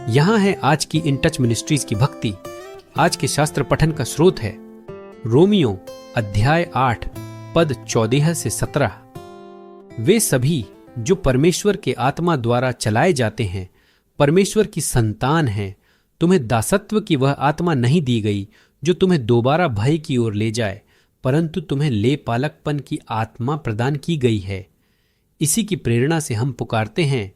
यहाँ है आज की इन टच मिनिस्ट्रीज की भक्ति। आज के शास्त्र पठन का स्रोत है रोमियो अध्याय 8 पद 14 से 17। वे सभी जो परमेश्वर के आत्मा द्वारा चलाए जाते हैं परमेश्वर की संतान हैं। तुम्हें दासत्व की वह आत्मा नहीं दी गई जो तुम्हें दोबारा भय की ओर ले जाए, परंतु तुम्हें ले पालकपन की आत्मा प्रदान की गई है। इसी की प्रेरणा से हम पुकारते हैं,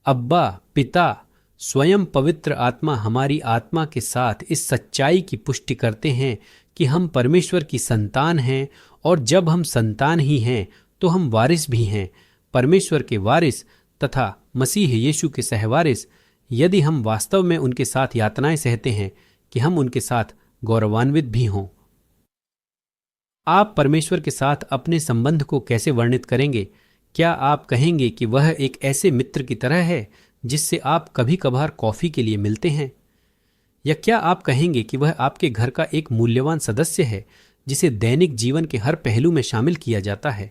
अब्बा पिता। स्वयं पवित्र आत्मा हमारी आत्मा के साथ इस सच्चाई की पुष्टि करते हैं कि हम परमेश्वर की संतान हैं, और जब हम संतान ही हैं तो हम वारिस भी हैं, परमेश्वर के वारिस तथा मसीह यीशु के सहवारिस, यदि हम वास्तव में उनके साथ यातनाएं सहते हैं कि हम उनके साथ गौरवान्वित भी हों। आप परमेश्वर के साथ अपने संबंध को कैसे वर्णित करेंगे? क्या आप कहेंगे कि वह एक ऐसे मित्र की तरह है जिससे आप कभी कभार कॉफी के लिए मिलते हैं? या क्या आप कहेंगे कि वह आपके घर का एक मूल्यवान सदस्य है जिसे दैनिक जीवन के हर पहलू में शामिल किया जाता है?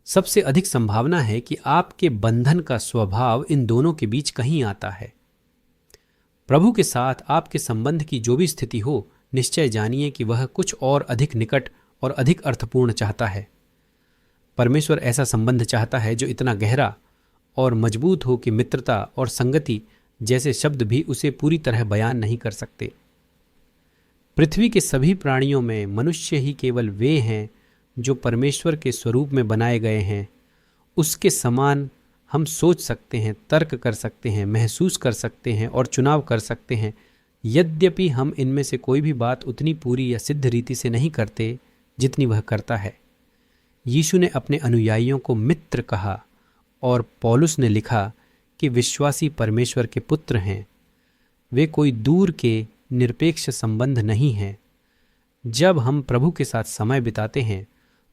सबसे अधिक संभावना है कि आपके बंधन का स्वभाव इन दोनों के बीच कहीं आता है। प्रभु के साथ आपके संबंध की जो भी स्थिति हो, निश्चय जानिए कि वह कुछ और अधिक निकट और अधिक अर्थपूर्ण चाहता है। परमेश्वर ऐसा संबंध चाहता है जो इतना गहरा और मजबूत हो कि मित्रता और संगति जैसे शब्द भी उसे पूरी तरह बयान नहीं कर सकते। पृथ्वी के सभी प्राणियों में मनुष्य ही केवल वे हैं जो परमेश्वर के स्वरूप में बनाए गए हैं। उसके समान हम सोच सकते हैं, तर्क कर सकते हैं, महसूस कर सकते हैं और चुनाव कर सकते हैं, यद्यपि हम इनमें से कोई भी बात उतनी पूरी या सिद्ध रीति से नहीं करते जितनी वह करता है। यीशु ने अपने अनुयायियों को मित्र कहा और पौलुस ने लिखा कि विश्वासी परमेश्वर के पुत्र हैं। वे कोई दूर के निरपेक्ष संबंध नहीं हैं। जब हम प्रभु के साथ समय बिताते हैं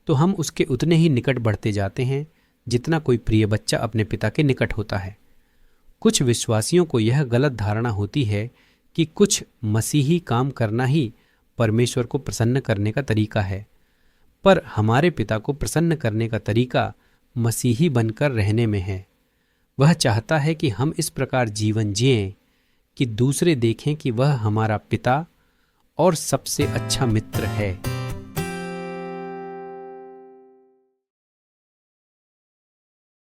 तो हम उसके उतने ही निकट बढ़ते जाते हैं जितना कोई प्रिय बच्चा अपने पिता के निकट होता है। कुछ विश्वासियों को यह गलत धारणा होती है कि कुछ मसीही काम करना ही परमेश्वर को प्रसन्न करने का तरीका है, पर हमारे पिता को प्रसन्न करने का तरीका मसीही बनकर रहने में है। वह चाहता है कि हम इस प्रकार जीवन जिएं कि दूसरे देखें कि वह हमारा पिता और सबसे अच्छा मित्र है।